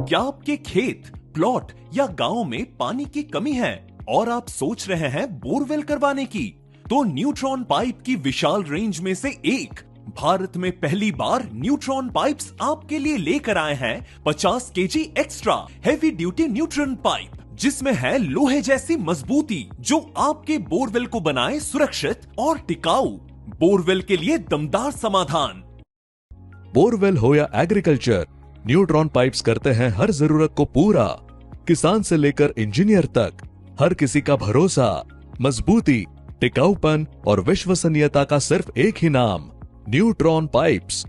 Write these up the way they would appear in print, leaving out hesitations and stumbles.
क्या आपके खेत, प्लॉट या गांव में पानी की कमी है और आप सोच रहे हैं बोरवेल करवाने की? तो न्यूट्रॉन पाइप की विशाल रेंज में से एक भारत में पहली बार न्यूट्रॉन पाइप्स आपके लिए लेकर आए हैं 50 KG extra heavy duty neutron pipe, जिसमें है लोहे जैसी मजबूती जो आपके बोरवेल को बनाए सुरक्षित और टिकाऊ। बोरवेल के लिए दमदार समाधान। बोरवेल हो या एग्रीकल्चर, न्यूट्रॉन पाइप्स करते हैं हर जरूरत को पूरा। किसान से लेकर इंजीनियर तक हर किसी का भरोसा, मजबूती, टिकाऊपन और विश्वसनीयता का सिर्फ एक ही नाम, न्यूट्रॉन पाइप्स।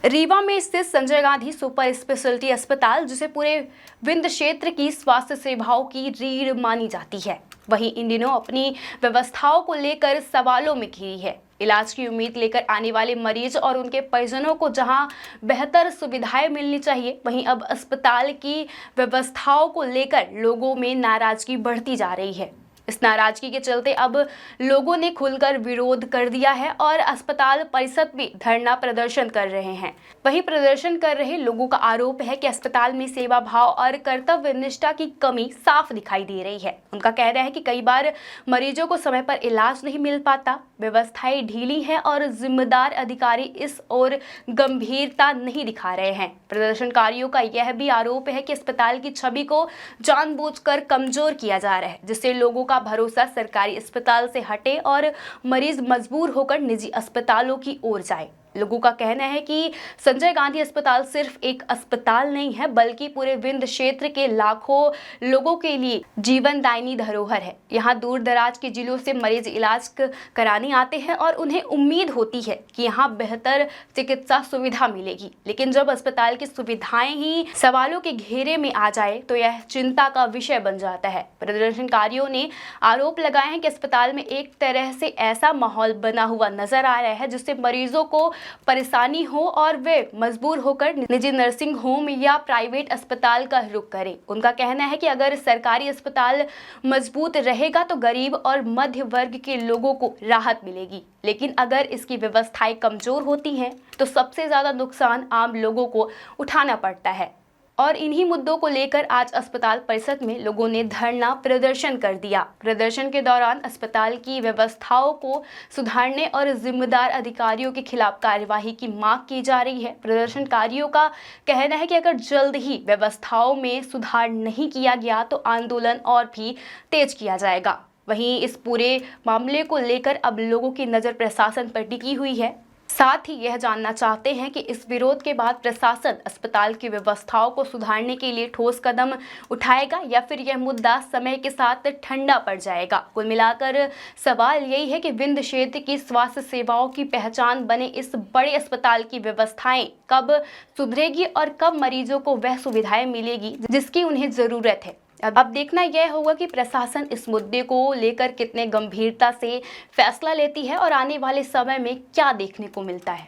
रीवा में स्थित संजय गांधी सुपर स्पेशलिटी अस्पताल, जिसे पूरे विंध्य क्षेत्र की स्वास्थ्य सेवाओं की रीढ़ मानी जाती है, वहीं इन दिनों अपनी व्यवस्थाओं को लेकर सवालों में घिरी है। इलाज की उम्मीद लेकर आने वाले मरीज और उनके परिजनों को जहां बेहतर सुविधाएं मिलनी चाहिए, वहीं अब अस्पताल की व्यवस्थाओं को लेकर लोगों में नाराजगी बढ़ती जा रही है। इस नाराजगी के चलते अब लोगों ने खुलकर विरोध कर दिया है और अस्पताल परिसर में धरना प्रदर्शन कर रहे हैं। वहीं प्रदर्शन कर रहे लोगों का आरोप है कि अस्पताल में सेवा भाव और कर्तव्य निष्ठा की कमी साफ दिखाई दे रही है। उनका कहना है कि कई बार मरीजों को समय पर इलाज नहीं मिल पाता, व्यवस्थाएं ढीली हैं और जिम्मेदार अधिकारी इस ओर गंभीरता नहीं दिखा रहे हैं। प्रदर्शनकारियों का यह भी आरोप है कि अस्पताल की छवि को जानबूझकर कमजोर किया जा रहा है, जिससे लोगों का भरोसा सरकारी अस्पताल से हटे और मरीज मजबूर होकर निजी अस्पतालों की ओर जाए। लोगों का कहना है कि संजय गांधी अस्पताल सिर्फ एक अस्पताल नहीं है, बल्कि पूरे विंध्य क्षेत्र के लाखों लोगों के लिए जीवनदायिनी धरोहर है। यहाँ दूर दराज के जिलों से मरीज इलाज कराने आते हैं और उन्हें उम्मीद होती है कि यहाँ बेहतर चिकित्सा सुविधा मिलेगी, लेकिन जब अस्पताल की सुविधाएं ही सवालों के घेरे में आ जाए तो यह चिंता का विषय बन जाता है। प्रदर्शनकारियों ने आरोप लगाए हैं कि अस्पताल में एक तरह से ऐसा माहौल बना हुआ नजर आ रहा है जिससे मरीजों को परेशानी हो और वे मजबूर होकर निजी नर्सिंग होम या प्राइवेट अस्पताल का रुख करें। उनका कहना है कि अगर सरकारी अस्पताल मजबूत रहेगा तो गरीब और मध्य वर्ग के लोगों को राहत मिलेगी, लेकिन अगर इसकी व्यवस्थाएं कमजोर होती हैं तो सबसे ज्यादा नुकसान आम लोगों को उठाना पड़ता है। और इन्हीं मुद्दों को लेकर आज अस्पताल परिसर में लोगों ने धरना प्रदर्शन कर दिया। प्रदर्शन के दौरान अस्पताल की व्यवस्थाओं को सुधारने और जिम्मेदार अधिकारियों के खिलाफ कार्यवाही की मांग की जा रही है। प्रदर्शनकारियों का कहना है कि अगर जल्द ही व्यवस्थाओं में सुधार नहीं किया गया तो आंदोलन और भी तेज किया जाएगा। वहीं इस पूरे मामले को लेकर अब लोगों की नज़र प्रशासन पर टिकी हुई है। साथ ही यह जानना चाहते हैं कि इस विरोध के बाद प्रशासन अस्पताल की व्यवस्थाओं को सुधारने के लिए ठोस कदम उठाएगा या फिर यह मुद्दा समय के साथ ठंडा पड़ जाएगा। कुल मिलाकर सवाल यही है कि विंध्य क्षेत्र की स्वास्थ्य सेवाओं की पहचान बने इस बड़े अस्पताल की व्यवस्थाएं कब सुधरेगी और कब मरीजों को वह सुविधाएं मिलेगी जिसकी उन्हें जरूरत है। अब देखना यह होगा कि प्रशासन इस मुद्दे को लेकर कितने गंभीरता से फैसला लेती है और आने वाले समय में क्या देखने को मिलता है।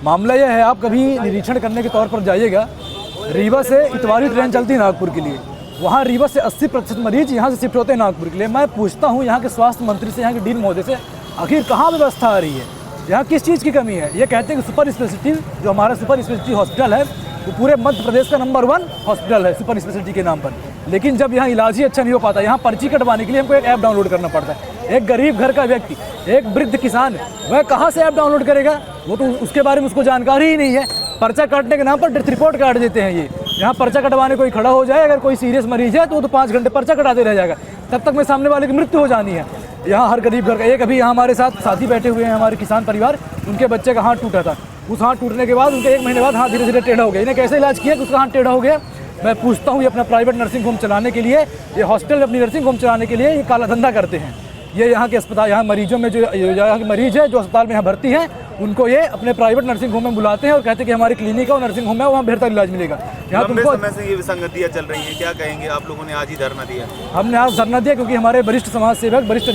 मामला यह है, आप कभी निरीक्षण करने के तौर पर जाइएगा, रीवा से इतवारी ट्रेन चलती है नागपुर के लिए, वहाँ रीवा से 80% मरीज यहाँ से शिफ्ट होते हैं नागपुर के लिए। मैं पूछता हूँ यहाँ के स्वास्थ्य मंत्री से, यहाँ के डीन महोदय से, आखिर कहाँ व्यवस्था आ रही है, यहाँ किस चीज़ की कमी है। ये कहते हैं कि सुपर स्पेशलिटी, जो हमारा सुपर स्पेशलिटी हॉस्पिटल है वो पूरे मध्य प्रदेश का नंबर 1 हॉस्पिटल है सुपर स्पेशलिटी के नाम पर, लेकिन जब यहाँ इलाज ही अच्छा नहीं हो पाता, यहाँ पर्ची कटवाने के लिए हमको एक ऐप डाउनलोड करना पड़ता है। एक गरीब घर का व्यक्ति, एक वृद्ध किसान, वह कहाँ से ऐप डाउनलोड करेगा? वो तो उसके बारे में उसको जानकारी ही नहीं है। पर्चा काटने के नाम पर डेथ रिपोर्ट काट देते हैं। ये यहाँ पर्चा कटवाने कोई खड़ा हो जाए, अगर कोई सीरियस मरीज है तो वो तो 5 घंटे पर्चा कटाते रह जाएगा, तब तक में सामने वाले की मृत्यु हो जानी है। यहाँ हर गरीब घर का एक, अभी यहाँ हमारे साथ साथी बैठे हुए हैं हमारे किसान परिवार, उनके बच्चे का हाथ टूटा था। उस हाथ टूटने के बाद उनके 1 महीने बाद हाथ धीरे धीरे टेढ़ा हो गया। इन्हें कैसे इलाज किया कि उसका हाथ टेढ़ा हो गया? मैं पूछता हूँ, ये अपना प्राइवेट नर्सिंग होम चलाने के लिए, ये हॉस्टल अपनी नर्सिंग होम चलाने के लिए ये काला धंधा करते हैं। ये यहाँ के अस्पताल, यहाँ मरीजों में जो यहाँ के मरीज है जो अस्पताल में यहाँ भर्ती हैं, उनको ये अपने प्राइवेट नर्सिंग होम में बुलाते हैं और कहते हैं कि हमारी क्लिनिक है और नर्सिंग होम है, वहाँ बेहतर इलाज मिलेगा। यहाँ तुमको समय से ये विसंगतियाँ चल रही हैं, क्या कहेंगे? आप लोगों ने आज ही धरना दिया? हमने आज धरना दिया क्योंकि हमारे वरिष्ठ समाज सेवक, वरिष्ठ